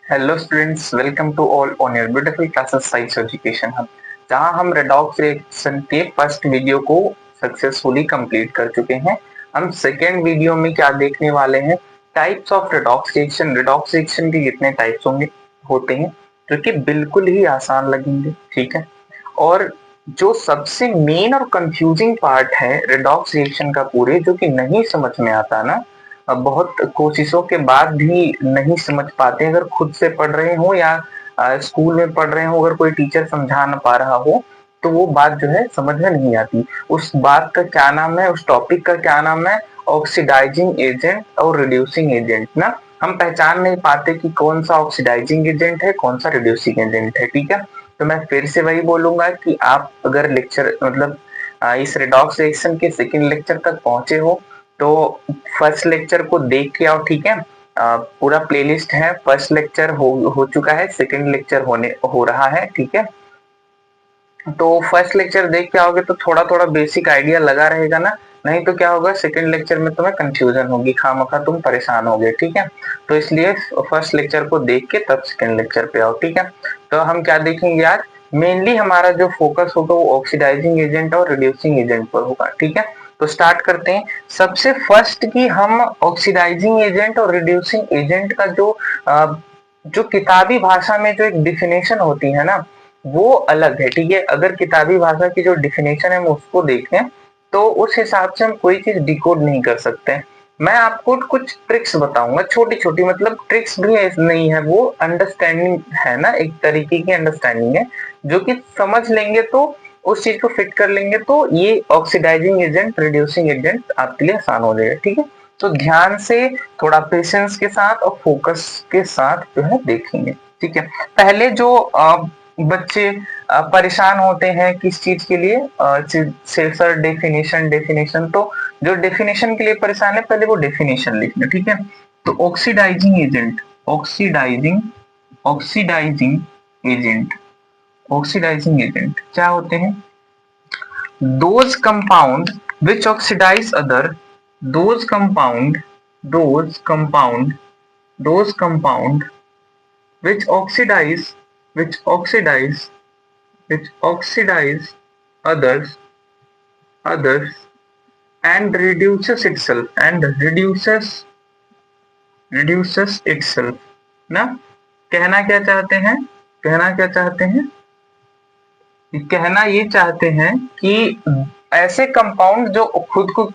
Hello students, welcome to all on your beautiful classes science education hub, जहां हम redox reaction के first video को successfully complete कर चुके हैं। हम सेकेंड वीडियो में क्या देखने वाले हैं, types of redox reaction. Redox reaction के कितने टाइप्स होते हैं जो कि बिल्कुल ही आसान लगेंगे, ठीक है। और जो सबसे मेन और कंफ्यूजिंग पार्ट है रेडॉक्स रिएक्शन का पूरे, जो कि नहीं समझ में आता ना, बहुत कोशिशों के बाद भी नहीं समझ पाते। अगर खुद से पढ़ रहे हो या स्कूल में पढ़ रहे हो, अगर कोई टीचर समझा ना पा रहा हो तो वो बात जो है समझ में नहीं आती। उस बात का क्या नाम है, उस टॉपिक का क्या नाम है? ऑक्सीडाइजिंग एजेंट और रिड्यूसिंग एजेंट ना। हम पहचान नहीं पाते कि कौन सा ऑक्सीडाइजिंग एजेंट है, कौन सा रिड्यूसिंग एजेंट है, ठीक है। तो मैं फिर से वही बोलूंगा कि आप अगर लेक्चर मतलब इस रेडॉक्स रिएक्शन के सेकंड लेक्चर तक पहुंचे हो तो फर्स्ट लेक्चर को देख के आओ, ठीक है। पूरा प्लेलिस्ट है, फर्स्ट लेक्चर हो चुका है, सेकंड लेक्चर हो रहा है, ठीक है। तो फर्स्ट लेक्चर देख के आओगे तो थोड़ा थोड़ा बेसिक आइडिया लगा रहेगा ना। नहीं तो क्या होगा, सेकंड लेक्चर में तुम्हें कंफ्यूजन होगी, खामखा तुम परेशान होगे, ठीक है। तो इसलिए फर्स्ट लेक्चर को देख के तब सेकंड लेक्चर पे आओ, ठीक है। तो हम क्या देखेंगे आज, मेनली हमारा जो फोकस होगा वो ऑक्सीडाइजिंग एजेंट और रिड्यूसिंग एजेंट पर होगा, ठीक है। तो स्टार्ट करते हैं। सबसे फर्स्ट की हम ऑक्सीडाइजिंग एजेंट और रिड्यूसिंग एजेंट का जो किताबी भाषा में जो एक डिफिनेशन होती है ना, वो अलग है, ठीक है। अगर किताबी भाषा की जो डिफिनेशन है हम उसको देखें तो उस हिसाब से हम कोई चीज डिकोड नहीं कर सकते। मैं आपको कुछ ट्रिक्स बताऊंगा, छोटी छोटी, मतलब ट्रिक्स भी नहीं है, वो अंडरस्टैंडिंग है ना, एक तरीके की अंडरस्टैंडिंग है जो कि समझ लेंगे तो उस चीज को फिट कर लेंगे तो ये ऑक्सीडाइजिंग एजेंट रिड्यूसिंग एजेंट आपके लिए आसान हो जाएगा, ठीक है। तो ध्यान से, थोड़ा पेशेंस के साथ और फोकस के साथ जो है देखेंगे, ठीक है। पहले जो बच्चे परेशान होते हैं किस चीज के लिए, सर डेफिनेशन डेफिनेशन, तो जो डेफिनेशन के लिए परेशान है पहले वो डेफिनेशन लिख लो, ठीक है। तो oxidizing agent, oxidizing oxidizing agent oxidizing agent क्या होते हैं? Those compound which oxidize other, those compound those compound those compound which oxidize which oxidize which oxidize others and reduces itself ना। कहना क्या चाहते हैं, कहना क्या चाहते हैं, कहना ये चाहते हैं कि ऐसे कंपाउंड जो खुद को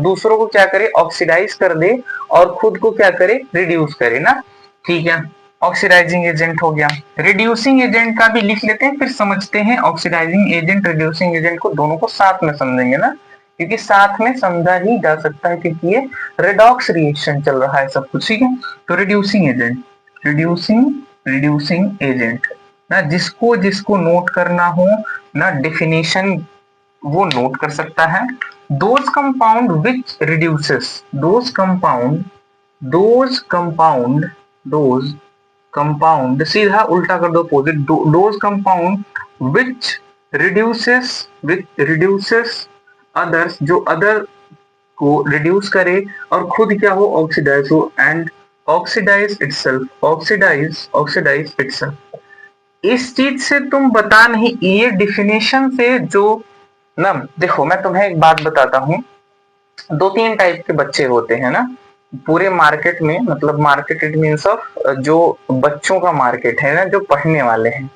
दूसरों को क्या करे, ऑक्सीडाइज कर दे और खुद को क्या करे, रिड्यूस करे ना, ठीक है। ऑक्सीडाइजिंग एजेंट हो गया। रिड्यूसिंग एजेंट का भी लिख लेते हैं फिर समझते हैं। ऑक्सीडाइजिंग एजेंट रिड्यूसिंग एजेंट को दोनों को साथ में समझेंगे ना, क्योंकि साथ में समझा ही जा सकता है क्योंकि ये रेडॉक्स रिएक्शन चल रहा है सब कुछ, ठीक है। तो reducing agent, reducing reducing agent ना, जिसको जिसको नोट करना हो ना डेफिनेशन वो नोट कर सकता है। Those compound which reduces, those compound those compound सीधा उल्टा कर दो opposite, those compound which reduces others, जो अदर को रिड्यूस करे और खुद क्या हो, ऑक्सीडाइज हो, एंड ऑक्सीडाइज इटसेल्फ। इस चीज से तुम बता नहीं, ये डिफिनेशन से जो ना, देखो मैं तुम्हें एक बात बताता हूँ। दो तीन टाइप के बच्चे होते हैं ना पूरे मार्केट में, मतलब मार्केट इट मीन्स ऑफ जो बच्चों का मार्केट है ना, जो पढ़ने वाले हैं,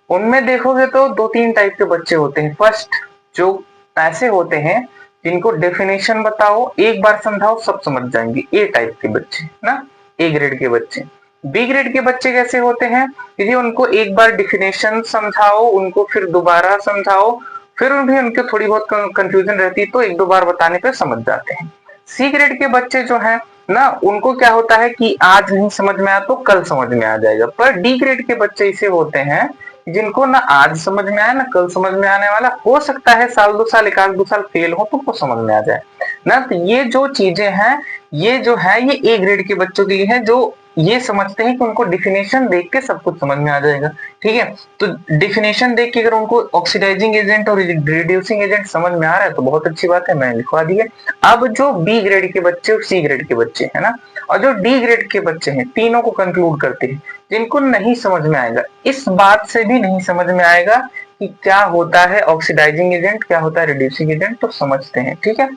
उनमें देखोगे तो दो तीन टाइप के बच्चे होते हैं। फर्स्ट जो ऐसे होते हैं जिनको डेफिनेशन बताओ, एक बार समझाओ सब समझ जाएंगे, ए टाइप के बच्चे ना, ए ग्रेड के बच्चे। बी ग्रेड के बच्चे कैसे होते हैं, यदि उनको एक बार डेफिनेशन समझाओ, उनको फिर दोबारा समझाओ, फिर भी उनके थोड़ी बहुत कंफ्यूजन रहती है तो एक दो बार बताने पर समझ जाते हैं। सी ग्रेड के बच्चे जो है ना, उनको क्या होता है कि आज नहीं समझ में आया तो कल समझ में आ जाएगा। पर डी ग्रेड के बच्चे ऐसे होते हैं जिनको ना आज समझ में आया ना कल समझ में आने वाला, हो सकता है साल दो साल, एक आध दो साल फेल हो तो उनको समझ में आ जाए ना। तो ये जो चीजें हैं, ये जो है ये ए ग्रेड के बच्चों के लिए है, जो ये समझते हैं कि उनको डिफिनेशन देख के सब कुछ समझ में आ जाएगा, ठीक है। तो डिफिनेशन देख के अगर उनको ऑक्सीडाइजिंग एजेंट और रिड्यूसिंग एजेंट समझ में आ रहा है तो बहुत अच्छी बात है, मैंने लिखवा दी है। अब जो बी ग्रेड के बच्चे और सी ग्रेड के बच्चे है ना, और जो डी ग्रेड के बच्चे हैं, तीनों को कंक्लूड करते हैं, जिनको नहीं समझ में आएगा, इस बात से भी नहीं समझ में आएगा कि क्या होता है ऑक्सीडाइजिंग एजेंट, क्या होता है रिड्यूसिंग एजेंट, तो समझते हैं, ठीक है।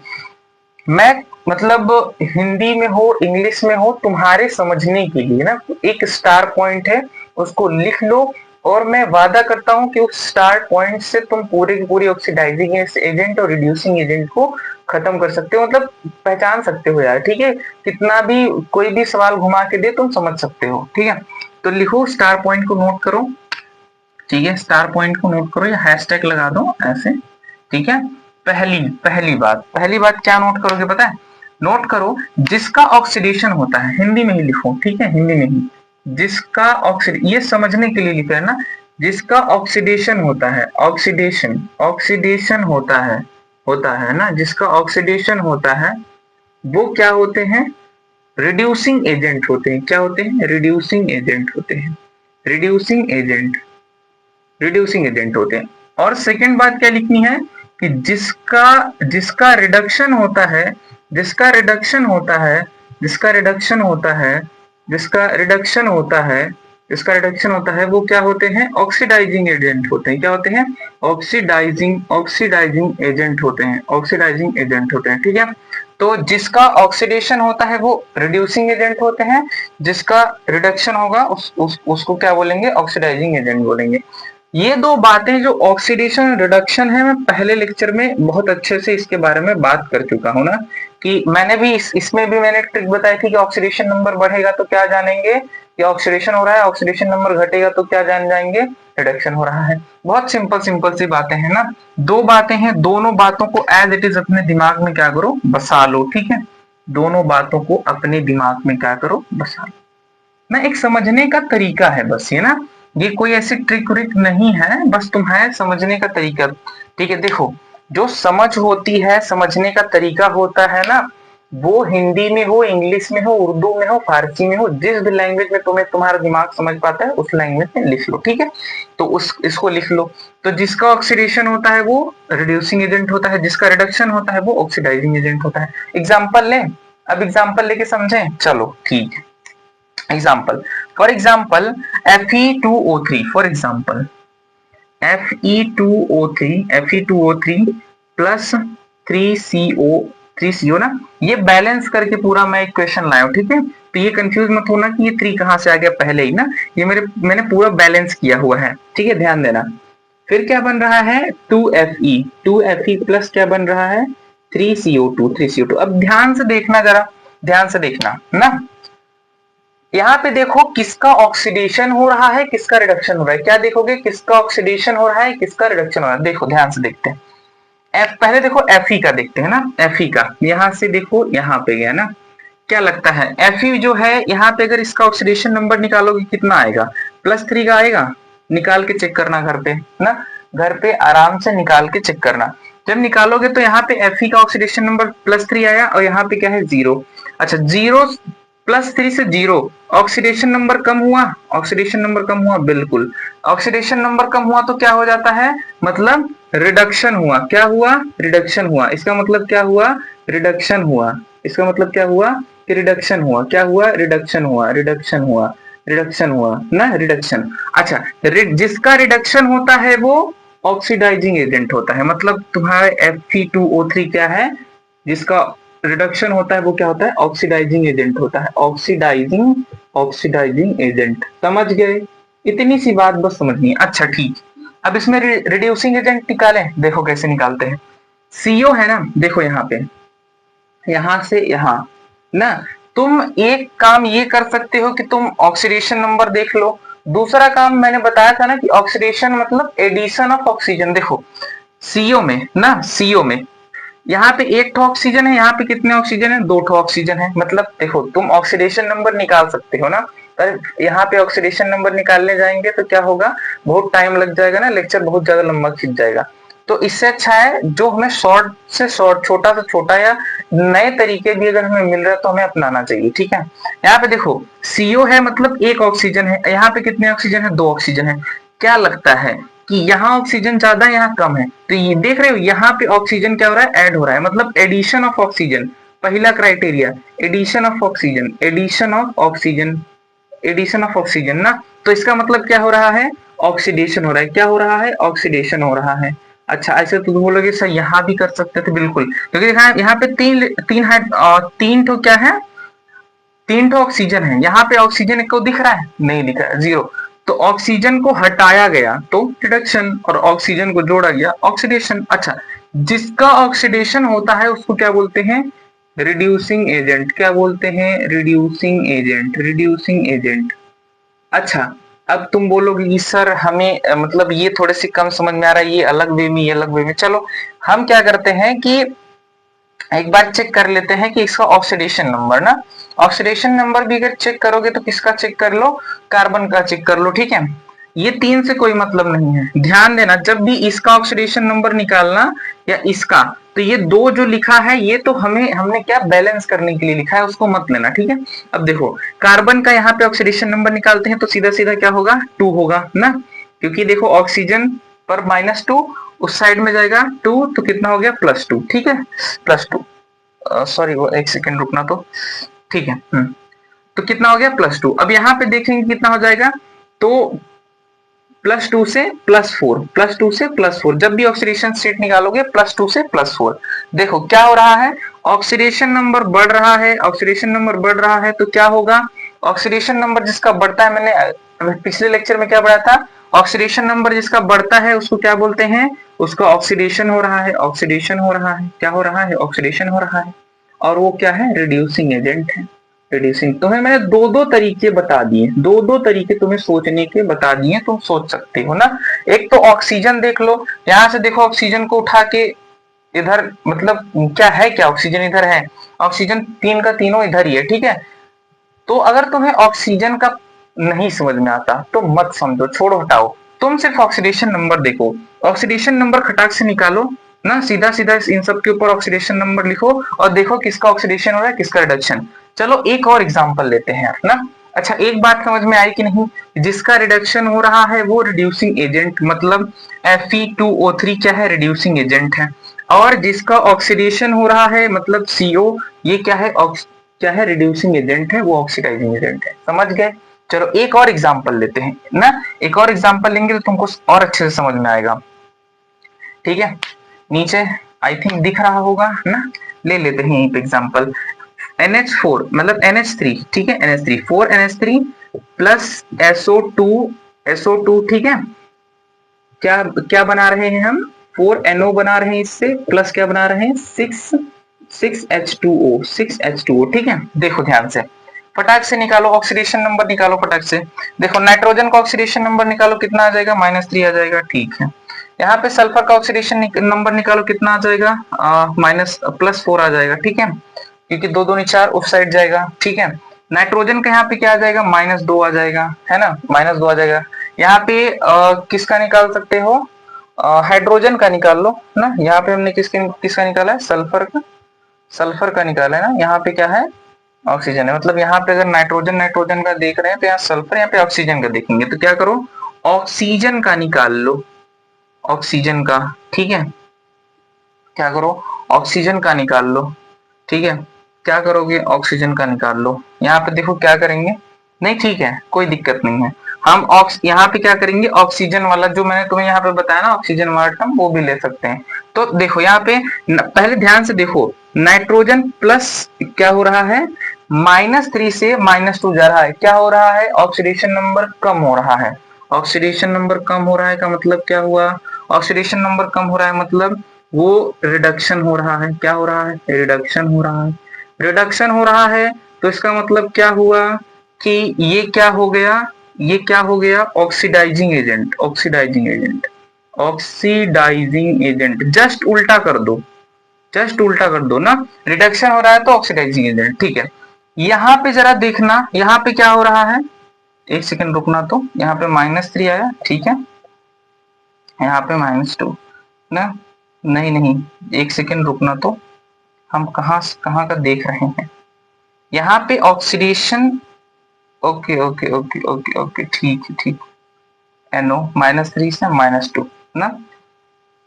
मैं मतलब हिंदी में हो इंग्लिश में हो तुम्हारे समझने के लिए ना एक स्टार पॉइंट है, उसको लिख लो, और मैं वादा करता हूं कि उस स्टार पॉइंट से तुम पूरे की पूरी ऑक्सीडाइजिंग एजेंट और रिड्यूसिंग एजेंट को खत्म कर सकते हो, मतलब पहचान सकते हो यार, ठीक है। कितना भी कोई भी सवाल घुमा के दे तुम समझ सकते हो, ठीक है। तो लिखो, स्टार पॉइंट को नोट करो, ठीक है, स्टार पॉइंट को नोट करो या हैशटैग लगा दो ऐसे, ठीक है। पहली बात क्या नोट करोगे पता है? नोट करो, जिसका ऑक्सीडेशन होता है, हिंदी में ही लिखो, ठीक है, हिंदी में ही, जिसका ये समझने के लिए लिखा है ना, जिसका ऑक्सीडेशन होता है, ऑक्सीडेशन होता है ना, जिसका ऑक्सीडेशन होता है वो क्या होते हैं? रिड्यूसिंग एजेंट होते हैं। क्या होते हैं? रिड्यूसिंग एजेंट होते हैं। रिड्यूसिंग एजेंट होते हैं। और सेकंड बात क्या लिखनी है कि जिसका रिडक्शन होता है, जिसका रिडक्शन होता है, जिसका रिडक्शन होता है, जिसका रिडक्शन होता है, जिसका रिडक्शन होता है वो क्या होते हैं? ऑक्सीडाइजिंग एजेंट होते हैं। क्या होते हैं? ऑक्सीडाइजिंग एजेंट होते हैं। ऑक्सीडाइजिंग एजेंट होते हैं, ठीक है। तो जिसका ऑक्सीडेशन होता है वो रिड्यूसिंग एजेंट होते हैं, जिसका रिडक्शन होगा उसको क्या बोलेंगे? ऑक्सीडाइजिंग एजेंट बोलेंगे। ये दो बातें जो ऑक्सीडेशन रिडक्शन है, मैं पहले लेक्चर में बहुत अच्छे से इसके बारे में बात कर चुका हूं ना, कि मैंने भी इसमें भी मैंने ट्रिक बताई थी कि ऑक्सीडेशन नंबर बढ़ेगा तो क्या जानेंगे कि ऑक्सीडेशन हो रहा है, ऑक्सीडेशन नंबर घटेगा तो क्या जान जाएंगे? रिडक्शन हो रहा है। बहुत सिंपल सी बातें हैं ना, दो बातें हैं, दोनों बातों को एज इट इज अपने दिमाग में क्या करो? बसा लो, ठीक है। दोनों बातों को अपने दिमाग में क्या करो? बसा लो ना, एक समझने का तरीका है बस ये ना, ये कोई ऐसी ट्रिक व्रिक नहीं है, बस तुम्हारे समझने का तरीका, ठीक है। देखो, जो समझ होती है, समझने का तरीका होता है ना, वो हिंदी में हो, इंग्लिश में हो, उर्दू में हो, फारसी में हो, जिस भी लैंग्वेज में तुम्हारा दिमाग समझ पाता है उस लैंग्वेज में लिख लो, ठीक है। तो इसको लिख लो। तो जिसका ऑक्सीडेशन होता है वो रिड्यूसिंग एजेंट होता है, जिसका रिडक्शन होता है वो ऑक्सीडाइजिंग एजेंट होता है। एग्जाम्पल लें? अब एग्जाम्पल लेके समझें, चलो ठीक है। example for example Fe2O3 for example Fe2O3 plus 3CO ना, ये बैलेंस करके पूरा मैं एक क्वेश्चन लाया हूं, ठीक है। तो ये कंफ्यूज मत होना कि ये 3 कहां से आ गया पहले ही ना, ये मैंने पूरा बैलेंस किया हुआ है, ठीक है, ध्यान देना। फिर क्या बन रहा है? 2Fe प्लस क्या बन रहा है? 3CO2। अब ध्यान से देखना, जरा ध्यान से देखना ना, यहाँ पे देखो किसका ऑक्सीडेशन हो रहा है, किसका रिडक्शन हो रहा है। क्या देखोगे? किसका ऑक्सीडेशन हो रहा है, किसका रिडक्शन हो रहा है। देखो ध्यान से देखते हैं। पहले देखो Fe का देखते हैं ना, Fe का यहां से देखो, यहाँ पे गया ना, क्या लगता है Fe जो है यहाँ पे अगर इसका ऑक्सीडेशन नंबर निकालोगे कितना आएगा? +3 का आएगा। निकाल के चेक करना घर पे ना, घर पे आराम से निकाल के चेक करना। जब निकालोगे तो यहाँ पे Fe का ऑक्सीडेशन नंबर +3 आया और यहाँ पे क्या है? 0। अच्छा, 0 +3 से 0, ऑक्सीडेशन नंबर कम हुआ, ऑक्सीडेशन नंबर कम हुआ, बिल्कुल। ऑक्सीडेशन नंबर कम हुआ तो क्या हो जाता है? मतलब रिडक्शन हुआ। क्या हुआ? रिडक्शन हुआ। इसका मतलब क्या हुआ? रिडक्शन हुआ। इसका मतलब क्या हुआ? कि रिडक्शन हुआ। क्या हुआ? रिडक्शन हुआ, रिडक्शन हुआ, रिडक्शन हुआ ना, रिडक्शन। अच्छा, जिसका रिडक्शन होता है वो ऑक्सीडाइजिंग एजेंट होता है। मतलब तुम्हारे Fe2O3 क्या है? जिसका रिडक्शन होता है वो क्या होता है? ऑक्सीडाइजिंग एजेंट होता है। ऑक्सीडाइजिंग एजेंट, समझ गए? इतनी सी बात बस समझनी है। अच्छा ठीक, अब इसमें रिड्यूसिंग एजेंट निकालें। देखो कैसे निकालते हैं। CO है ना, देखो यहाँ पे, यहां से यहां ना, तुम एक काम ये कर सकते हो कि तुम ऑक्सीडेशन नंबर देख लो। दूसरा काम मैंने बताया था ना कि ऑक्सीडेशन मतलब एडिशन ऑफ ऑक्सीजन। देखो CO में ना, CO में यहाँ पे 1 ठो ऑक्सीजन है, यहाँ पे कितने ऑक्सीजन है? 2 ठो ऑक्सीजन है। मतलब देखो तुम ऑक्सीडेशन नंबर निकाल सकते हो ना, पर यहाँ पे ऑक्सीडेशन नंबर निकालने जाएंगे तो क्या होगा? बहुत टाइम लग जाएगा ना, लेक्चर बहुत ज्यादा लंबा खिंच जाएगा। तो इससे अच्छा है जो हमें शॉर्ट से शॉर्ट, छोटा से छोटा या नए तरीके भी अगर हमें मिल रहा है तो हमें अपनाना चाहिए, ठीक है। यहाँ पे देखो CO है मतलब एक ऑक्सीजन है, यहाँ पे कितने ऑक्सीजन है, 2 ऑक्सीजन है। क्या लगता है कि यहाँ ऑक्सीजन ज्यादा है, यहाँ कम है, तो ये देख रहे हो यहाँ पे ऑक्सीजन क्या हो रहा है, ऐड हो रहा है, मतलब एडिशन ऑफ ऑक्सीजन। पहला criteria addition of oxygen, addition of oxygen, addition of oxygen ना, तो इसका मतलब क्या हो रहा है, ऑक्सीडेशन हो रहा है। क्या हो रहा है, ऑक्सीडेशन हो रहा है। अच्छा ऐसे तो तुम बोलोगे सर यहाँ भी कर सकते थे, बिल्कुल, क्योंकि यहाँ पे तीन तो क्या है, 3 तो ऑक्सीजन है, यहाँ पे ऑक्सीजन को दिख रहा है, नहीं दिख रहा है, 0। तो ऑक्सीजन को हटाया गया तो रिडक्शन, और ऑक्सीजन को जोड़ा गया ऑक्सीडेशन। अच्छा, जिसका ऑक्सीडेशन होता है उसको क्या बोलते हैं, रिड्यूसिंग एजेंट। क्या बोलते हैं, रिड्यूसिंग एजेंट, रिड्यूसिंग एजेंट। अच्छा, अब तुम बोलोगे कि सर हमें मतलब ये थोड़े से कम समझ में आ रहा है, ये अलग वे में, ये अलग वे में। चलो हम क्या करते हैं कि एक बार चेक कर लेते हैं कि इसका ऑक्सीडेशन नंबर ना, ऑक्सीडेशन नंबर भी अगर चेक करोगे तो किसका चेक कर लो, कार्बन का चेक कर लो, ठीक है। ये 3 से कोई मतलब नहीं है, ध्यान देना जब भी इसका ऑक्सीडेशन नंबर निकालना या इसका, तो ये 2 जो लिखा है ये तो हमने क्या बैलेंस करने के लिए लिखा है, उसको मत लेना, ठीक है। अब देखो कार्बन का यहाँ पे ऑक्सीडेशन नंबर निकालते हैं तो सीधा सीधा क्या होगा, 2 होगा ना, क्योंकि देखो ऑक्सीजन पर -2, उस साइड में जाएगा 2, तो कितना हो गया, +2, ठीक है, +2। सॉरी वो एक सेकेंड रुकना, तो ठीक है। तो कितना हो गया, +2। अब यहाँ पे देखेंगे कितना हो जाएगा, तो +2 से +4, +2 से +4, जब भी ऑक्सीडेशन स्टेट निकालोगे +2 से +4। देखो क्या हो रहा है, ऑक्सीडेशन नंबर बढ़ रहा है, ऑक्सीडेशन नंबर बढ़ रहा है, तो क्या होगा, ऑक्सीडेशन नंबर जिसका बढ़ता है, मैंने पिछले लेक्चर में क्या पढ़ा था, ऑक्सीडेशन नंबर जिसका बढ़ता है उसको क्या बोलते हैं, उसका ऑक्सीडेशन हो रहा है, ऑक्सीडेशन हो रहा है, क्या हो रहा है, ऑक्सीडेशन हो रहा है, और वो क्या है, रिड्यूसिंग एजेंट है। रिड्यूसिंग, तुम्हें मैंने 2 तरीके बता दिए, 2 तरीके तुम्हें सोचने के बता दिए, तुम सोच सकते हो ना। एक तो ऑक्सीजन देख लो, यहाँ से देखो ऑक्सीजन को उठा के इधर, मतलब क्या है, क्या ऑक्सीजन इधर है, ऑक्सीजन 3 का तीनों इधर ही है, ठीक है। तो अगर तुम्हें ऑक्सीजन का नहीं समझ में आता तो मत समझो, छोड़ो, हटाओ, तुम सिर्फ ऑक्सीडेशन नंबर देखो, ऑक्सीडेशन नंबर खटाक से निकालो ना, सीधा सीधा इन सब के ऊपर ऑक्सीडेशन नंबर लिखो और देखो किसका ऑक्सीडेशन हो रहा है, किसका रिडक्शन। चलो एक और एग्जांपल लेते हैं ना। अच्छा एक बात समझ में आई कि नहीं, जिसका रिडक्शन हो रहा है वो रिड्यूसिंग एजेंट, मतलब Fe2O3 क्या है, रिड्यूसिंग एजेंट है, और जिसका ऑक्सीडेशन हो रहा है मतलब CO, ये क्या है, क्या है, रिड्यूसिंग एजेंट है, वो ऑक्सीडाइजिंग एजेंट है। समझ गए। चलो एक और एग्जांपल लेते हैं ना, एक और एग्जांपल लेंगे तो तुमको और अच्छे से समझ में आएगा, ठीक है। नीचे आई थिंक दिख रहा होगा ना, ले लेते हैं यहीं पे एग्जांपल, NH4 मतलब NH3, ठीक है, NH3 4NH3 प्लस SO2, ठीक है। क्या क्या बना रहे हैं हम, 4NO बना रहे हैं, इससे प्लस क्या बना रहे हैं, 6H2O, ठीक है। देखो ध्यान से, फटाक से निकालो ऑक्सीडेशन नंबर, निकालो फटाक से। देखो नाइट्रोजन का ऑक्सीडेशन नंबर निकालो, कितना आ जाएगा, -3 आ जाएगा, ठीक है। यहाँ पे सल्फर का ऑक्सीडेशन नंबर निकालो, कितना आ जाएगा, +4 आ जाएगा, ठीक है, क्योंकि 2 दूनी 4 उस साइड जाएगा, ठीक है। नाइट्रोजन का यहाँ पे क्या आ जाएगा, -2 आ जाएगा, है ना, -2 आ जाएगा। यहाँ पे किसका निकाल सकते हो, हाइड्रोजन का निकाल लो ना, यहाँ पे हमने किसका निकाला है, सल्फर का निकाला है ना, यहाँ पे क्या है, ऑक्सीजन है, मतलब यहाँ पे अगर नाइट्रोजन का देख रहे हैं तो यहाँ सल्फर, यहाँ पे ऑक्सीजन का देखेंगे तो क्या करो, ऑक्सीजन का निकाल लो, ऑक्सीजन का, ठीक है, क्या करो, ऑक्सीजन का निकाल लो, ठीक है। क्या करोगे, ऑक्सीजन का निकाल लो, यहाँ पे देखो क्या करेंगे, नहीं ठीक है कोई दिक्कत नहीं है, हम यहाँ पे क्या करेंगे, ऑक्सीजन वाला जो मैंने तुम्हें यहाँ पे बताया ना, ऑक्सीजन वाला टर्म वो भी ले सकते हैं। तो देखो यहाँ पे पहले ध्यान से देखो, नाइट्रोजन प्लस क्या हो रहा है, -3 से -2 जा रहा है, क्या हो रहा है, ऑक्सीडेशन नंबर कम हो रहा है, ऑक्सीडेशन नंबर कम हो रहा है का मतलब क्या हुआ, ऑक्सीडेशन नंबर कम हो रहा है मतलब वो रिडक्शन हो रहा है, क्या हो रहा है, रिडक्शन हो रहा है, रिडक्शन हो रहा है, तो इसका मतलब क्या हुआ कि ये क्या हो गया, ये क्या हो गया, oxidizing agent, oxidizing agent, oxidizing agent, just उल्टा कर दो, जस्ट उल्टा कर दो ना, रिडक्शन हो रहा है तो ऑक्सीडाइजिंग एजेंट, ठीक है। यहाँ पे जरा देखना, यहाँ पे क्या हो रहा है, एक सेकंड रुकना, तो यहाँ पे -3 आया, ठीक है, यहाँ पे -2, ना। नहीं नहीं, एक सेकेंड रुकना, तो हम कहाँ का देख रहे हैं यहाँ पे oxidation. Okay okay okay okay okay, ठीक है ठीक। NO -3 से -2 ना,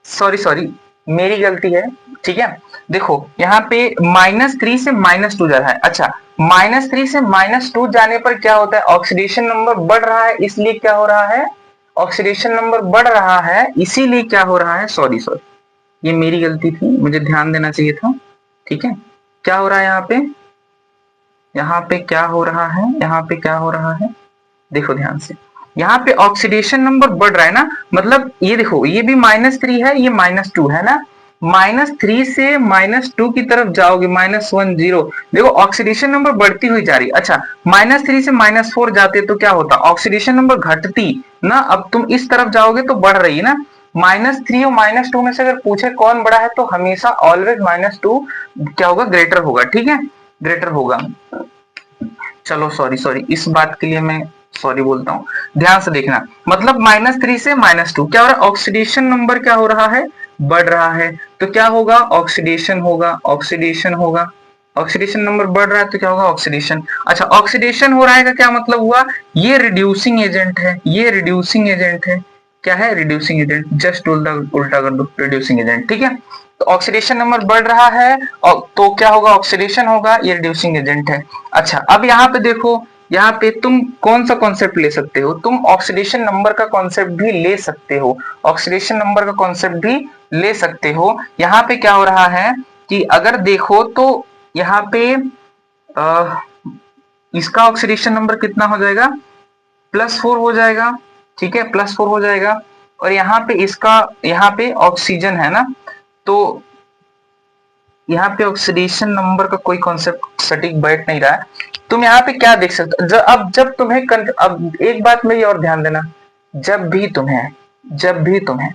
सॉरी सॉरी, मेरी गलती है। ठीक है, देखो यहाँ पे -3 से -2 जा रहा है। अच्छा, -3 से -2 जाने पर क्या होता है, ऑक्सीडेशन नंबर बढ़ रहा है, इसलिए क्या हो रहा है, ऑक्सीडेशन नंबर बढ़ रहा है, इसीलिए क्या हो रहा है, सॉरी सॉरी, ये मेरी गलती थी, मुझे ध्यान देना चाहिए था। ठीक है, क्या हो रहा है यहाँ पे, यहाँ पे क्या हो रहा है, यहाँ पे क्या हो रहा है, देखो ध्यान से, यहाँ पे ऑक्सीडेशन नंबर बढ़ रहा है ना, मतलब ये देखो, ये भी -3 है, ये -2 है ना, -3 से -2 की तरफ जाओगे, -10, देखो ऑक्सीडेशन नंबर बढ़ती हुई जा रही है। अच्छा, -3 से -4 जाते तो क्या होता, ऑक्सीडेशन नंबर घटती ना, अब तुम इस तरफ जाओगे तो बढ़ रही है ना। -3 और -2 में से अगर पूछे कौन बड़ा है, तो हमेशा ऑलवेज -2 क्या होगा, ग्रेटर होगा। ठीक है, ग्रेटर होगा। चलो सॉरी सॉरी, इस बात के लिए मैं सॉरी बोलता हूँ, ध्यान से देखना, मतलब -3 से -2 क्या हो रहा है, ऑक्सीडेशन नंबर क्या हो रहा है, बढ़ रहा है, तो क्या होगा, ऑक्सीडेशन होगा, ऑक्सीडेशन होगा, ऑक्सीडेशन नंबर बढ़ रहा है तो क्या होगा, ऑक्सीडेशन। अच्छा, ऑक्सीडेशन हो रहा है का क्या मतलब हुआ, ये रिड्यूसिंग एजेंट है, ये रिड्यूसिंग एजेंट है, क्या है, रिड्यूसिंग एजेंट, जस्ट उल्टा उल्टा कर दो, रिड्यूसिंग एजेंट। ठीक है, तो ऑक्सीडेशन नंबर बढ़ रहा है और तो क्या होगा, ऑक्सीडेशन होगा, ये रिड्यूसिंग एजेंट है। अच्छा, अब यहाँ पे देखो, यहाँ पे तुम कौन सा कॉन्सेप्ट ले सकते हो, तुम ऑक्सीडेशन नंबर का कॉन्सेप्ट भी ले सकते हो, ऑक्सीडेशन नंबर का कॉन्सेप्ट भी ले सकते हो। यहाँ पे क्या हो रहा है कि अगर देखो तो यहाँ पे आ, इसका ऑक्सीडेशन नंबर कितना हो जाएगा, +4 हो जाएगा। ठीक है, +4 हो जाएगा, और यहाँ पे इसका, यहाँ पे ऑक्सीजन है ना, तो यहाँ पे ऑक्सीडेशन नंबर का कोई कॉन्सेप्ट सटीक बैठ नहीं रहा है। तुम यहाँ पे क्या देख सकते हो, अब जब तुम्हें अब एक बात मेरी और ध्यान देना, जब भी तुम्हें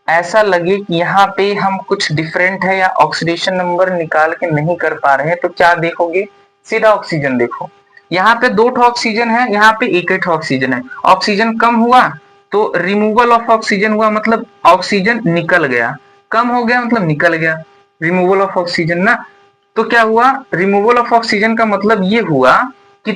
ऐसा लगे कि यहाँ पे हम कुछ डिफरेंट है या ऑक्सीडेशन नंबर निकाल के नहीं कर पा रहे हैं, तो क्या देखोगे, सीधा ऑक्सीजन देखो। यहाँ पे 2 ऑक्सीजन है, यहाँ पे एक ऑक्सीजन है, ऑक्सीजन कम हुआ तो रिमूवल ऑफ ऑक्सीजन हुआ, मतलब ऑक्सीजन निकल गया, कम हो गया मतलब निकल गया, रिमूवल ऑफ ऑक्सीजन ना। तो क्या हुआ, रिमूवल ऑफ ऑक्सीजन का मतलब ये हुआ कि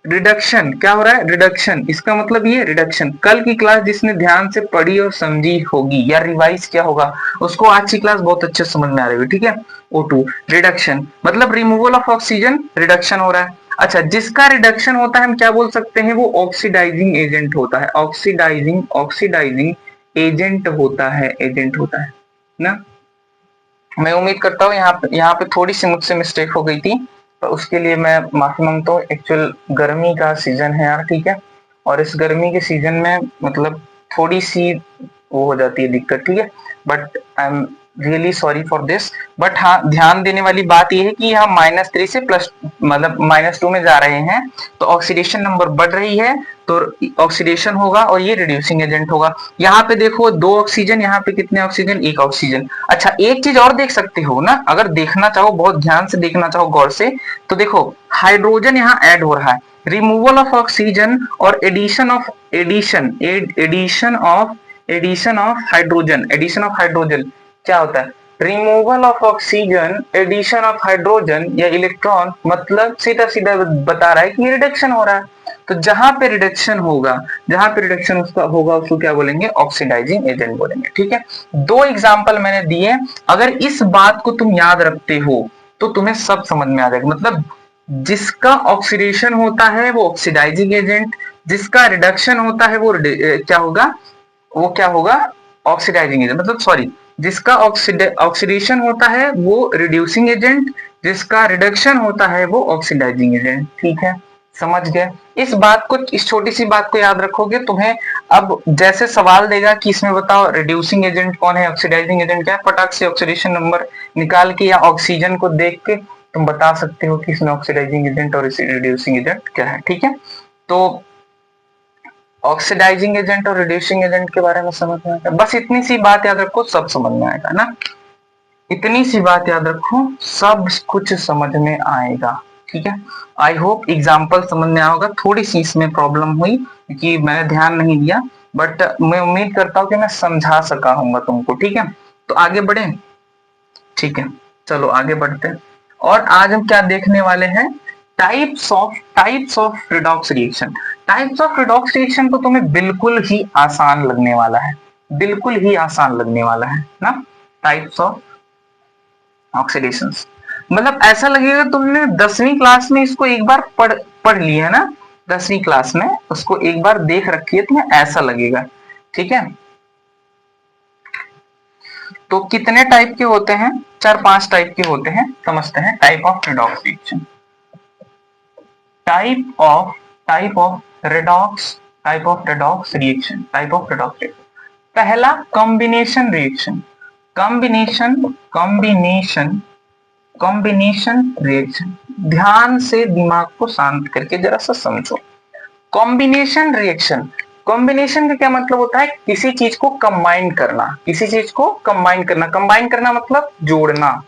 रिडक्शन, क्या हो रहा है, रिडक्शन, इसका मतलब ये रिडक्शन। कल की क्लास जिसने ध्यान से पढ़ी और समझी होगी या रिवाइज किया होगा, उसको आज की क्लास बहुत अच्छे समझ में आ रही होगी। ठीक है, O2 रिडक्शन मतलब रिमूवल ऑफ ऑक्सीजन, रिडक्शन हो रहा है। अच्छा, जिसका रिडक्शन होता है हम क्या बोल सकते हैं, वो ऑक्सीडाइजिंग एजेंट होता है, ऑक्सीडाइजिंग एजेंट होता है, एजेंट होता है ना। मैं उम्मीद करता हूँ यहाँ पे थोड़ी सी मुझसे मिस्टेक हो गई थी, तो उसके लिए मैं माफी मांगता हूँ। एक्चुअल गर्मी का सीजन है यार, ठीक है, और इस गर्मी के सीजन में मतलब थोड़ी सी वो हो जाती है दिक्कत। ठीक है, but I am really sorry for this. But हाँ, ध्यान देने वाली बात यह है कि हम -3 से प्लस मतलब -2 में जा रहे हैं, तो ऑक्सीडेशन नंबर बढ़ रही है, तो ऑक्सीडेशन होगा और ये रिड्यूसिंग एजेंट होगा। यहाँ पे देखो 2 ऑक्सीजन, यहाँ पे कितने ऑक्सीजन, 1 ऑक्सीजन। अच्छा, एक चीज और देख सकते हो ना, अगर देखना चाहो, बहुत ध्यान से देखना चाहो गौर से, तो देखो हाइड्रोजन यहाँ ऐड हो रहा है, रिमूवल ऑफ ऑक्सीजन और एडिशन ऑफ हाइड्रोजन क्या होता है, removal of oxygen, addition of hydrogen या इलेक्ट्रॉन, मतलब सीधा सीधा बता रहा है कि रिडक्शन हो रहा है। तो जहां पे रिडक्शन होगा, उसका होगा, उसको क्या बोलेंगे, ऑक्सीडाइजिंग एजेंट बोलेंगे। ठीक है, 2 एग्जांपल मैंने दिए, अगर इस बात को तुम याद रखते हो तो तुम्हें सब समझ में आ जाएगा। मतलब जिसका ऑक्सीडेशन होता है वो ऑक्सीडाइजिंग एजेंट, जिसका रिडक्शन होता है वो क्या होगा, ऑक्सीडाइजिंग एजेंट, मतलब सॉरी, जिसका ऑक्सीडेशन होता है वो रिड्यूसिंग एजेंट, जिसका रिडक्शन होता है वो ऑक्सीडाइजिंग एजेंट। ठीक है, समझ गए। इस बात को, इस छोटी सी बात को याद रखोगे, तुम्हें अब जैसे सवाल देगा कि इसमें बताओ रिड्यूसिंग एजेंट कौन है, ऑक्सीडाइजिंग एजेंट क्या है, फटाक से ऑक्सीडेशन नंबर निकाल के या ऑक्सीजन को देख के तुम बता सकते हो कि इसमें ऑक्सीडाइजिंग एजेंट और रिड्यूसिंग एजेंट क्या है। ठीक है, तो ऑक्सीडाइजिंग एजेंट और रिड्यूसिंग एजेंट के बारे में समझ में आएगा। बस इतनी सी बात याद रखो, सब समझ में आएगा ना, इतनी सी बात याद रखो, सब कुछ समझ में आएगा। ठीक है, आई होप एग्जाम्पल समझ में आएगा। थोड़ी सी इसमें प्रॉब्लम हुई क्योंकि मैंने ध्यान नहीं दिया, बट मैं उम्मीद करता हूं कि मैं समझा सका हूंगा तुमको। ठीक है, तो आगे बढ़े। ठीक है, चलो आगे बढ़ते हैं। और आज हम क्या देखने वाले हैं, types of redox reaction. Types of redox reaction तो तुम्हें बिल्कुल ही आसान लगने वाला है, बिल्कुल ही आसान लगने वाला है ना। टाइप्स ऑफ ऑक्सीडेशन मतलब ऐसा लगेगा तुमने 10वीं क्लास में इसको एक बार पढ़ लिया है ना, 10वीं क्लास में उसको एक बार देख रखी है, तुम्हें ऐसा लगेगा। ठीक है, तो कितने टाइप के होते हैं, 4-5 टाइप के होते हैं, समझते हैं। Type of redox reaction, type of redox reaction. पहला कॉम्बिनेशन रिएक्शन, कॉम्बिनेशन रिएक्शन। ध्यान से दिमाग को शांत करके जरा सा समझो। कॉम्बिनेशन रिएक्शन, कॉम्बिनेशन का क्या मतलब होता है, किसी चीज को कंबाइन करना, किसी चीज को कंबाइन करना मतलब जोड़ना।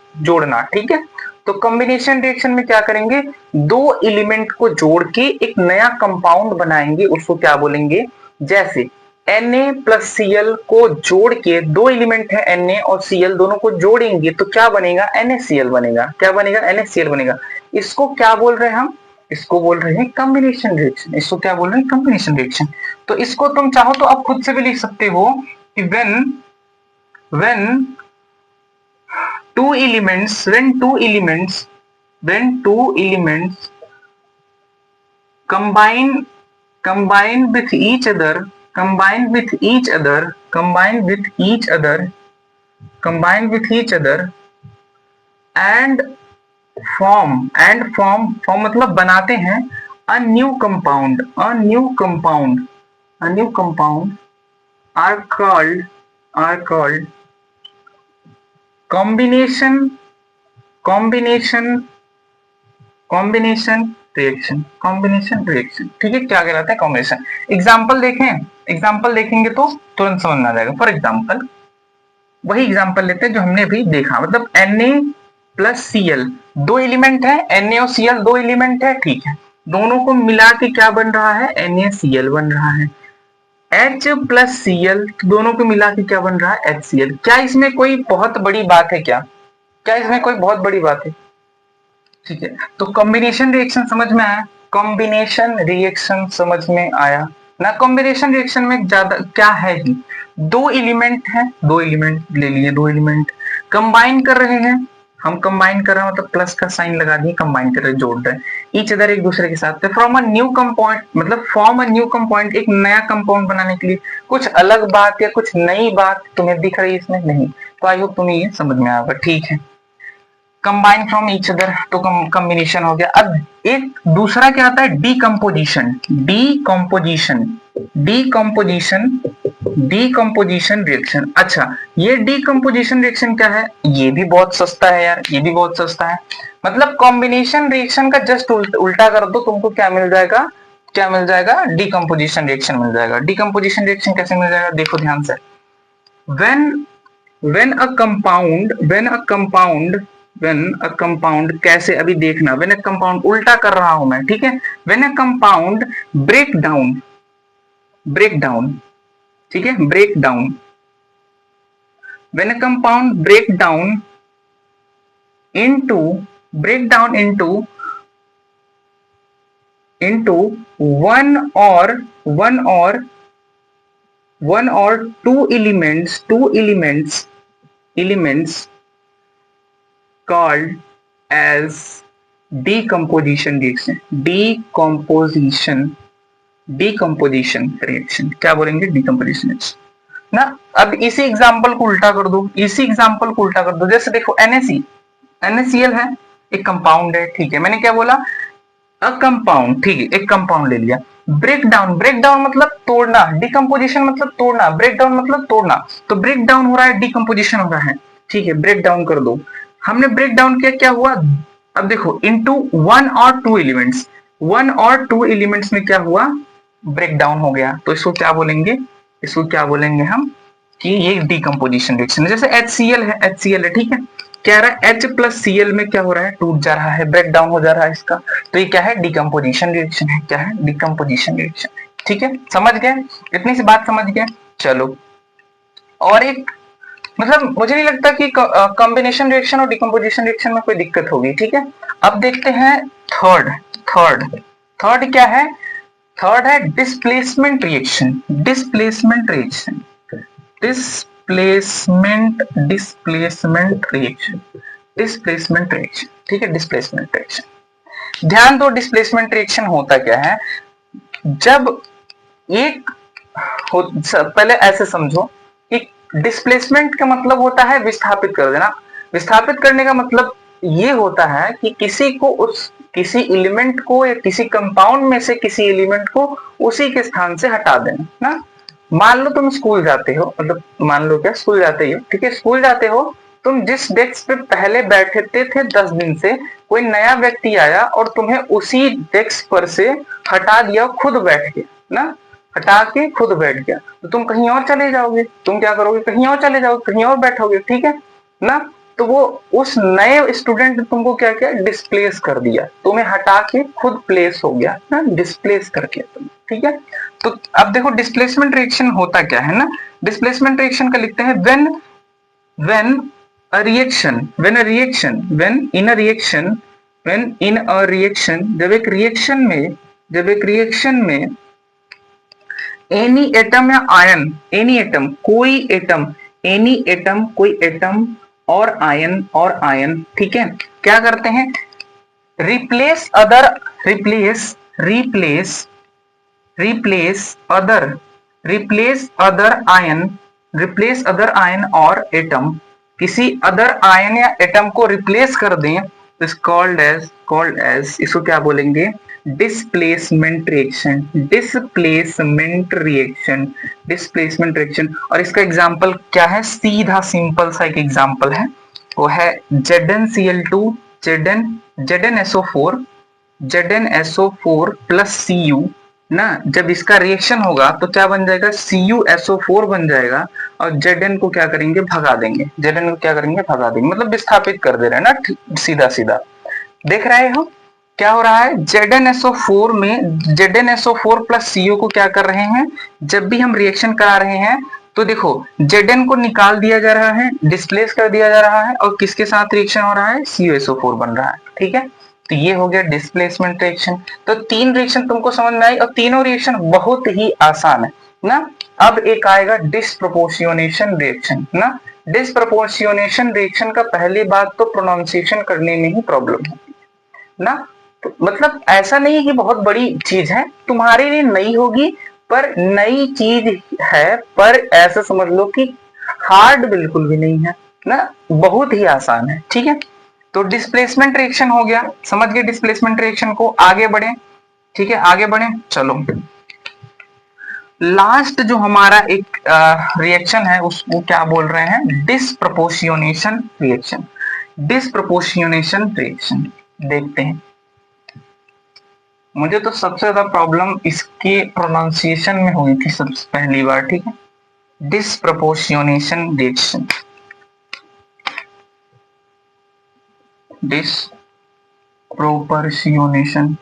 ठीक है, तो कॉम्बिनेशन रिएक्शन में क्या करेंगे, दो एलिमेंट को जोड़ के एक नया कंपाउंड बनाएंगे, उसको क्या बोलेंगे, जैसे Na+Cl को जोड़ के, दो एलिमेंट है Na और Cl, दोनों को जोड़ेंगे तो क्या बनेगा, NaCl बनेगा। क्या बनेगा, NaCl बनेगा। इसको क्या बोल रहे हैं हम, इसको बोल रहे हैं कॉम्बिनेशन रिएक्शन। इसको क्या बोल रहे हैं, कॉम्बिनेशन रिएक्शन। तो इसको तुम चाहो तो आप खुद से भी लिख सकते हो कि when two elements combine with each other and form मतलब बनाते हैं a new compound are called combination reaction. ठीक है, क्या कहलाता है, कॉम्बिनेशन। एग्जाम्पल देखेंगे तो तुरंत समझ में आ जाएगा। फॉर एग्जाम्पल, वही एग्जाम्पल लेते हैं जो हमने अभी देखा, मतलब Na+Cl दो एलिमेंट है, Na और Cl दो एलिमेंट है। ठीक है, दोनों को मिला के क्या बन रहा है, NaCl बन रहा है। H+Cl दोनों को मिला के क्या बन रहा है, HCl। क्या इसमें कोई बहुत बड़ी बात है, क्या इसमें कोई बहुत बड़ी बात है। ठीक है, तो कॉम्बिनेशन रिएक्शन समझ में आया, कॉम्बिनेशन रिएक्शन समझ में आया ना। कॉम्बिनेशन रिएक्शन में ज्यादा क्या है ही, दो एलिमेंट है, दो एलिमेंट ले लिए, दो एलिमेंट कंबाइन कर रहे हैं। हम कंबाइन कर रहे हैं मतलब प्लस का साइन लगा दिए, कंबाइन कर रहे, जोड़ रहे हैं ईच अदर, एक दूसरे के साथ। फ्रॉम अ न्यू कंपाउंड मतलब फॉर्म अ न्यू कंपाउंड, एक नया कंपाउंड बनाने के लिए। कुछ अलग बात या कुछ नई बात तुम्हें दिख रही है इसमें, नहीं। तो आई होप तुम्हें ये समझ में आएगा। ठीक है, कंबाइन फ्रॉम ईच अदर तो कॉम्बिनेशन हो गया। अब एक दूसरा क्या आता है, डीकम्पोजिशन रिएक्शन। अच्छा, ये डीकम्पोजिशन रिएक्शन क्या है, ये भी बहुत सस्ता है यार, ये भी बहुत सस्ता है। मतलब कॉम्बिनेशन रिएक्शन का जस्ट उल्टा कर दो, तुमको क्या मिल जाएगा, डीकम्पोजिशन रिएक्शन मिल जाएगा। डीकम्पोजिशन रिएक्शन कैसे मिल जाएगा, देखो ध्यान से। when a compound कैसे, अभी देखना, when a compound उल्टा कर रहा हूं मैं। ठीक है, when a compound break down, ठीक है, when a compound break down into one or two elements called as decomposition reaction। क्या बोलेंगे, decomposition reaction ना। अब इसी एग्जांपल को उल्टा कर दो, जैसे देखो NaCl है, एक कंपाउंड है। ठीक है, मैंने क्या बोला, अ कंपाउंड। ठीक है, एक कंपाउंड ले लिया। ब्रेक डाउन मतलब तोड़ना, डिकम्पोजिशन मतलब तोड़ना, ब्रेक डाउन मतलब तोड़ना। तो ब्रेक डाउन हो रहा है, डिकम्पोजिशन हो रहा है। ठीक है, ब्रेक डाउन कर दो। हमने ब्रेक डाउन किया, क्या हुआ, अब देखो, इनटू वन और टू एलिमेंट्स में क्या हुआ, ब्रेक डाउन हो गया। तो इसको क्या बोलेंगे, हम कि ये डिकम्पोजिशन रिएक्शन है। जैसे HCl है, ठीक है, कह रहा है H+Cl में क्या हो रहा है, टूट जा रहा है, ब्रेक डाउन हो जा रहा है इसका। तो ये क्या है, डिकम्पोजिशन रिएक्शन है। क्या है, डिकम्पोजिशन रिएक्शन। ठीक है, समझ गए, इतनी सी बात समझ गए। चलो, और एक मतलब मुझे नहीं लगता कि कॉम्बिनेशन रिएक्शन और डिकम्पोजिशन रिएक्शन में कोई दिक्कत होगी। ठीक है, अब देखते हैं थर्ड। थर्ड थर्ड क्या है? थर्ड है displacement reaction. Displacement reaction, displacement displacement reaction, displacement reaction. ठीक है, डिस्प्लेसमेंट रिएक्शन, ध्यान दो। डिस्प्लेसमेंट रिएक्शन होता क्या है? जब एक पहले ऐसे समझो कि डिस्प्लेसमेंट का मतलब होता है विस्थापित कर देना। विस्थापित करने का मतलब ये होता है कि किसी एलिमेंट को या किसी कंपाउंड में से किसी एलिमेंट को उसी के स्थान से हटा देना ना। मान लो तुम स्कूल जाते हो, मतलब मान लो क्या, स्कूल जाते हो, ठीक है, स्कूल जाते हो, तुम जिस डेस्क पे पहले बैठते थे 10 दिन से, कोई नया व्यक्ति आया और तुम्हें उसी डेस्क पर से हटा दिया, खुद बैठ गया ना, हटा के खुद बैठ गया, तो तुम कहीं और चले जाओगे। तुम क्या करोगे? कहीं और चले जाओगे, कहीं और बैठोगे, ठीक है ना। तो वो उस नए स्टूडेंट ने तुमको क्या किया? डिस्प्लेस कर दिया, तुम्हें हटा के खुद प्लेस हो गया ना, डिस्प्लेस करके तुम, ठीक है। तो अब देखो डिस्प्लेसमेंट रिएक्शन होता क्या है ना। डिस्प्लेसमेंट रिएक्शन का लिखते हैं when a reaction when a reaction when in a reaction when in a reaction जब एक रिएक्शन में एनी एटम या आयन, एनी एटम कोई एटम, एनी एटम कोई एटम और आयन, ठीक है, क्या करते हैं? Replace other, replace other ion और एटम, किसी अदर आयन या एटम को रिप्लेस कर दें, इस कॉल्ड एज इसको क्या बोलेंगे? Displacement reaction. Displacement reaction. और इसका एग्जांपल क्या है? सीधा सिंपल सा एक एग्जांपल है, वो है ZnCl2 ZnSO4 प्लस Cu ना। जब इसका रिएक्शन होगा तो क्या बन जाएगा? CuSO4 बन जाएगा, और Zn को क्या करेंगे? भगा देंगे। मतलब विस्थापित कर दे रहे हैं ना, सीधा सीधा। देख रहे हो क्या हो रहा है? ZnSO4 में ZnSO4 प्लस Cu को क्या कर रहे हैं? जब भी हम रिएक्शन करा रहे हैं तो देखो Zn को निकाल दिया जा रहा है, डिस्प्लेस कर दिया जा रहा है, और किसके साथ रिएक्शन हो रहा है? CuSO4 बन रहा है, ठीक है। तो ये हो गया डिस्प्लेसमेंट रिएक्शन। तो 3 रिएक्शन तुमको समझ में आई, और तीनों रिएक्शन बहुत ही आसान है ना। अब एक आएगा डिस्प्रोपोर्शियोनेशन रिएक्शन ना। डिस्प्रोपोर्शियोनेशन रिएक्शन का पहली बात तो प्रोनाउंसिएशन करने में ही प्रॉब्लम है ना। तो मतलब ऐसा नहीं है कि बहुत बड़ी चीज है, तुम्हारे लिए नई होगी, पर नई चीज है, पर ऐसा समझ लो कि हार्ड बिल्कुल भी नहीं है ना, बहुत ही आसान है, ठीक है। तो डिस्प्लेसमेंट रिएक्शन हो गया, समझ गए डिस्प्लेसमेंट रिएक्शन को। आगे बढ़े, ठीक है, आगे बढ़े। चलो, लास्ट जो हमारा एक रिएक्शन है उसको क्या बोल रहे हैं? डिस्प्रोपोर्शियोनेशन रिएक्शन। डिस्प्रोपोर्शियोनेशन रिएक्शन देखते हैं। मुझे तो सबसे ज्यादा प्रॉब्लम इसके प्रोनाउंसिएशन में हुई थी सबसे पहली बार, ठीक है। डिस्प्रोपोर्शियोनेशन रिएक्शन, डिस्प्रोपोर्शियोनेशन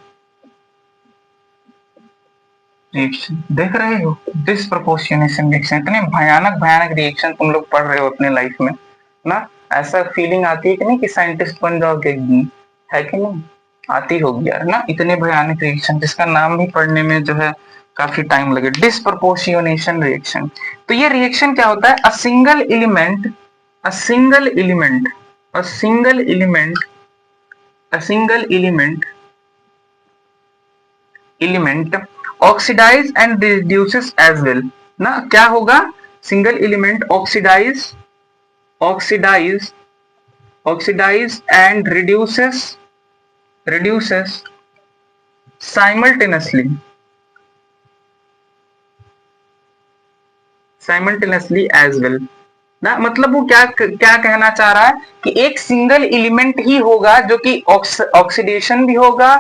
रिएक्शन देख रहे हो? डिस्प्रोपोर्शियोनेशन रिएक्शन, इतने भयानक रिएक्शन तुम लोग पढ़ रहे हो अपने लाइफ में ना। ऐसा फीलिंग आती है कि नहीं कि साइंटिस्ट बन जाओगे एक दिन, है कि नहीं? आती होगी यार ना, इतने भयानक रिएक्शन जिसका नाम भी पढ़ने में जो है काफी टाइम लगे। डिस्प्रोपोर्शियोनेशन रिएक्शन, तो ये रिएक्शन क्या होता है? A single element oxidize and reduces as well ना। क्या होगा? Single element oxidize and reduces simultaneously as well ना। मतलब वो क्या कहना चाह रहा है कि एक सिंगल एलिमेंट ही होगा जो कि ऑक्सीडेशन भी होगा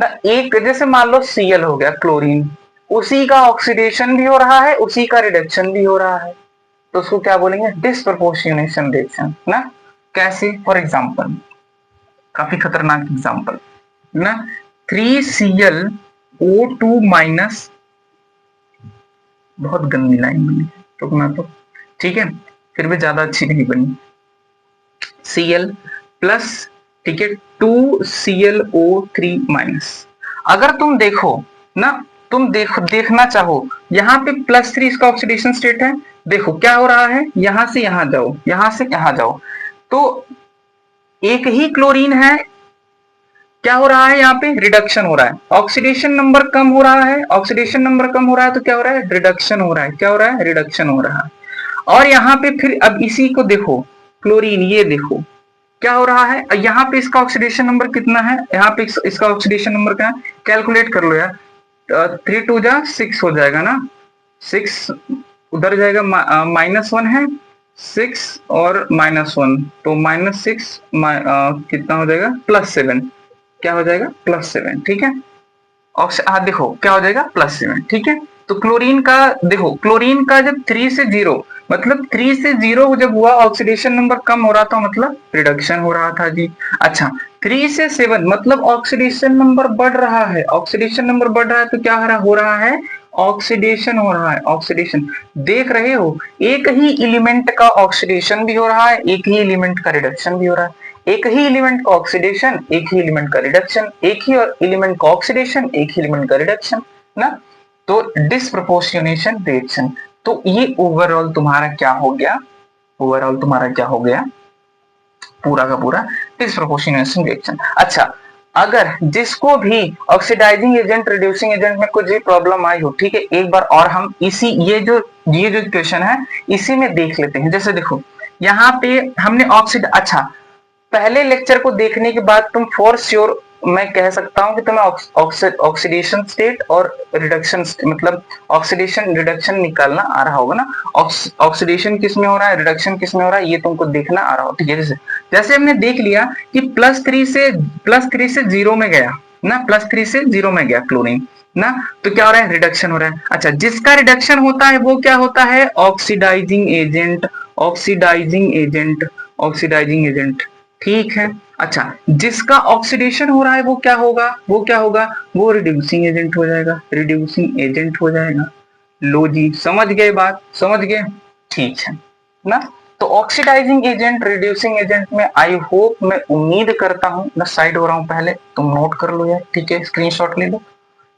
ना। एक जैसे मान लो Cl हो गया, क्लोरीन, उसी का ऑक्सीडेशन भी हो रहा है, उसी का रिडक्शन भी हो रहा है, तो उसको क्या बोलेंगे? डिस्प्रोपोर्शियोनेशन रिएक्शन ना। कैसे? फॉर एग्जांपल, काफी खतरनाक एग्जांपल ना, 3Cl O2 माइनस बहुत गंदी लाइन बनी है, रुकना तो, ठीक है, फिर भी ज्यादा अच्छी नहीं बनी। Cl प्लस, ठीक है, 2ClO3 माइनस। अगर तुम देखो ना, तुम देखना चाहो, यहाँ पे +3 इसका ऑक्सीडेशन स्टेट है। देखो क्या हो रहा है, यहां से यहां जाओ, यहां से यहां जाओ, तो एक ही क्लोरीन है, क्या हो रहा है, यहाँ पे रिडक्शन हो रहा है, ऑक्सीडेशन नंबर कम हो रहा है, ऑक्सीडेशन नंबर कम हो रहा है, तो क्या हो रहा है, रिडक्शन हो रहा है, क्या हो रहा है, रिडक्शन हो रहा है। और यहाँ पे फिर अब इसी को देखो, क्लोरीन, ये देखो क्या हो रहा है, यहाँ पे इसका ऑक्सीडेशन नंबर कितना है, यहाँ पे इसका ऑक्सीडेशन नंबर क्या है, कैलकुलेट कर लो यार, 3 2 जा 6 हो जाएगा ना, 6 उधर जाएगा, -1 है, 6 और -1, तो -6 कितना हो जाएगा, +7, क्या हो जाएगा, +7, ठीक है। हाँ देखो क्या हो जाएगा, +7, ठीक है। तो क्लोरीन का देखो, क्लोरीन का जब 3 से 0, मतलब 3 से 0 जब हुआ, ऑक्सीडेशन नंबर कम हो रहा था, मतलब रिडक्शन हो रहा था जी। अच्छा, 3 से 7 मतलब ऑक्सीडेशन नंबर बढ़ रहा है, ऑक्सीडेशन नंबर बढ़ रहा है, तो क्या हो रहा है, ऑक्सीडेशन हो रहा है, ऑक्सीडेशन। देख रहे हो, एक ही एलिमेंट का ऑक्सीडेशन भी हो रहा है, एक ही एलिमेंट का रिडक्शन भी हो रहा है, एक ही एलिमेंट का ऑक्सीडेशन, एक ही एलिमेंट का रिडक्शन, एक ही एलिमेंट का ऑक्सीडेशन, एक ही एलिमेंट का रिडक्शन ना, तो डिसप्रोपोर्शनेशन रिएक्शन। तो ये ओवरऑल तुम्हारा क्या हो गया, ओवरऑल तुम्हारा क्या हो गया, पूरा का पूरा डिसप्रोपोर्शनेशन रिएक्शन। अच्छा, अगर जिसको भी ऑक्सीडाइजिंग एजेंट, रिड्यूसिंग एजेंट में कुछ भी प्रॉब्लम आई हो, ठीक है, एक बार और हम इसी ये जो इक्वेशन है, इसी में देख लेते हैं। जैसे देखो यहाँ पे हमने अच्छा, पहले लेक्चर को देखने के बाद तुम फॉर श्योर मैं कह सकता हूं कि तुम्हें ऑक्सीडेशन स्टेट और रिडक्शन, मतलब ऑक्सीडेशन रिडक्शन निकालना आ रहा होगा ना, ऑक्सीडेशन किस में हो रहा है, रिडक्शन किस में हो रहा है, ये तुमको देखना आ रहा हो, ठीक है। जैसे हमने देख लिया कि +3 से 0 में गया ना, +3 से 0 में गया क्लोरीन ना, तो क्या हो रहा है, रिडक्शन हो रहा है। अच्छा, जिसका रिडक्शन होता है वो क्या होता है, oxidizing agent, oxidizing agent, oxidizing agent, ठीक है। अच्छा, जिसका ऑक्सीडेशन हो रहा है वो क्या होगा, वो क्या होगा, वो रिड्यूसिंग एजेंट हो जाएगा, रिड्यूसिंग एजेंट हो जाएगा। लो जी, समझ गए बात, समझ गए, ठीक है ना। तो ऑक्सीडाइजिंग एजेंट, रिड्यूसिंग एजेंट में आई होप, मैं उम्मीद करता हूं, मैं साइड हो रहा हूं, पहले तुम नोट कर लो यार, ठीक है, स्क्रीनशॉट ले लो,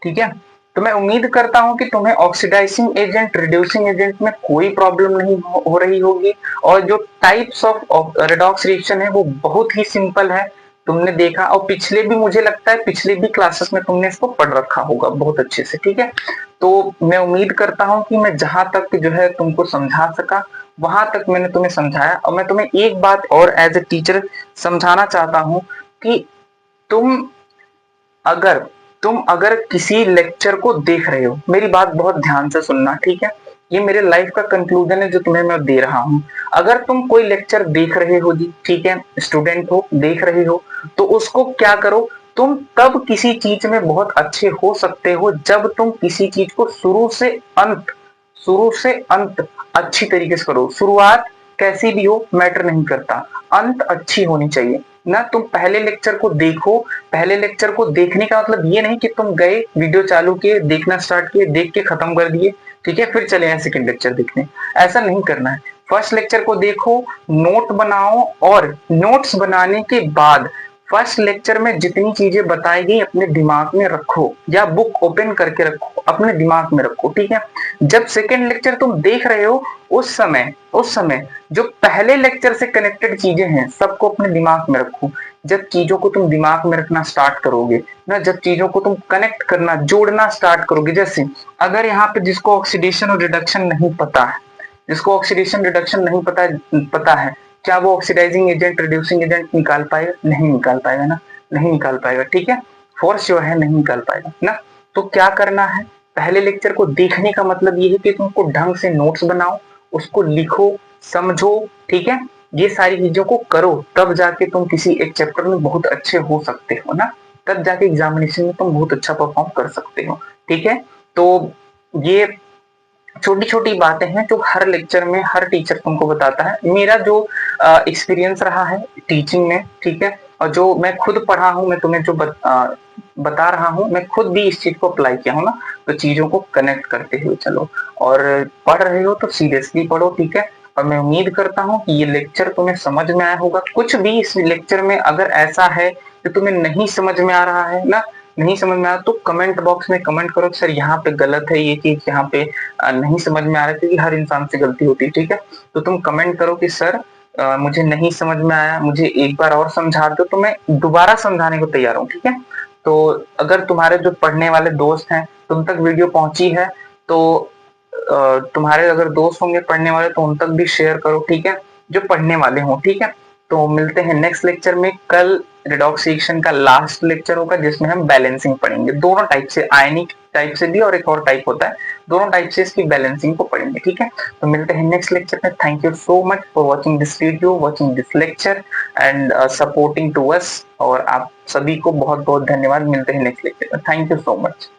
ठीक है। तो मैं उम्मीद करता हूं कि तुम्हें ऑक्सीडाइजिंग एजेंट, रिड्यूसिंग एजेंट में कोई प्रॉब्लम नहीं हो रही होगी, और जो टाइप्स ऑफ रेडॉक्स रिएक्शन है वो बहुत ही सिंपल है, तुमने देखा, और पिछले भी, मुझे लगता है पिछले भी क्लासेस में तुमने इसको पढ़ रखा होगा बहुत अच्छे से, ठीक है। तो मैं उम्मीद करता हूं कि मैं जहां तक जो है तुमको समझा सका, वहां तक मैंने तुम्हें समझाया। और मैं तुम्हें एक बात और एज ए टीचर समझाना चाहता हूं कि तुम अगर अगर किसी लेक्चर को देख रहे हो, मेरी बात बहुत ध्यान से सुनना, ठीक है, ये मेरे लाइफ का कंक्लूजन है जो तुम्हें मैं दे रहा हूं। अगर तुम कोई लेक्चर देख रहे हो जी, ठीक है, स्टूडेंट हो, देख रहे हो, तो उसको क्या करो, तुम तब किसी चीज में बहुत अच्छे हो सकते हो जब तुम किसी चीज को शुरू से अंत अच्छी तरीके से करो। शुरुआत कैसी भी हो मैटर नहीं करता, अंत अच्छी होनी चाहिए ना। तुम पहले लेक्चर को देखो, पहले लेक्चर को देखने का मतलब ये नहीं कि तुम गए, वीडियो चालू किए, देखना स्टार्ट किए, देख के खत्म कर दिए, ठीक है, फिर चले आए सेकंड लेक्चर देखने, ऐसा नहीं करना है। फर्स्ट लेक्चर को देखो, नोट बनाओ, और नोट्स बनाने के बाद फर्स्ट लेक्चर में जितनी चीजें बताई गई अपने दिमाग में रखो, या बुक ओपन करके रखो, अपने दिमाग में रखो, ठीक है। जब सेकेंड लेक्चर तुम देख रहे हो, उस समय जो पहले लेक्चर से कनेक्टेड चीजें हैं सबको अपने दिमाग में रखो। जब चीजों को तुम दिमाग में रखना स्टार्ट करोगे ना, जब चीजों को तुम कनेक्ट करना, जोड़ना स्टार्ट करोगे, जैसे अगर यहाँ पे जिसको ऑक्सीडेशन और रिडक्शन नहीं पता है, जिसको ऑक्सीडेशन रिडक्शन नहीं पता है, क्या वो ऑक्सीडाइजिंग एजेंट, रिड्यूसिंग एजेंट निकाल पाएगा, नहीं निकाल पाएगा ना, नहीं निकाल पाएगा, ठीक है, फॉर श्योर है नहीं निकाल पाएगा ना। तो क्या करना है, पहले लेक्चर को देखने का मतलब ये है कि तुमको ढंग से नोट्स बनाओ, उसको लिखो, समझो, ठीक है, ये सारी चीजों को करो, तब जाके तुम किसी एक चैप्टर में बहुत अच्छे हो सकते हो ना, तब जाके एग्जामिनेशन में तुम बहुत अच्छा परफॉर्म कर सकते हो, ठीक है। तो ये छोटी छोटी बातें हैं जो हर लेक्चर में हर टीचर तुमको बताता है। मेरा जो एक्सपीरियंस रहा है टीचिंग में, ठीक है, और जो मैं खुद पढ़ा हूँ, मैं तुम्हें जो बता रहा हूँ, मैं खुद भी इस चीज को अप्लाई किया हूँ ना, तो चीजों को कनेक्ट करते हुए चलो। और पढ़ रहे हो तो सीरियसली पढ़ो, ठीक है। और मैं उम्मीद करता हूँ कि ये लेक्चर तुम्हें समझ में आया होगा। कुछ भी इस लेक्चर में अगर ऐसा है कि तुम्हें नहीं समझ में आ रहा है ना, नहीं समझ में आया तो कमेंट बॉक्स में कमेंट करो, सर यहाँ पे गलत है ये चीज, यहाँ पे नहीं समझ में आ रहा है, क्योंकि हर इंसान से गलती होती है, ठीक है। तो तुम कमेंट करो कि सर मुझे नहीं समझ में आया, मुझे एक बार और समझा दो, तो मैं दोबारा समझाने को तैयार हूँ, ठीक है। तो अगर तुम्हारे जो पढ़ने वाले दोस्त हैं, तुम तक वीडियो पहुंची है, तो तुम्हारे अगर दोस्त होंगे पढ़ने वाले तो उन तक भी शेयर करो, ठीक है, जो पढ़ने वाले हों, ठीक है। तो मिलते हैं नेक्स्ट लेक्चर में। कल रिडॉक्स रिएक्शन का लास्ट लेक्चर होगा, जिसमें हम बैलेंसिंग पढ़ेंगे, दोनों टाइप से, आयनिक टाइप से भी और एक और टाइप होता है, दोनों टाइप से इसकी बैलेंसिंग को पढ़ेंगे, ठीक है। तो मिलते हैं नेक्स्ट लेक्चर में। Thank you so much for watching this video, watching this lecture and supporting to us. और आप सभी को बहुत बहुत धन्यवाद। मिलते हैं नेक्स्ट लेक्चर में। Thank you so much.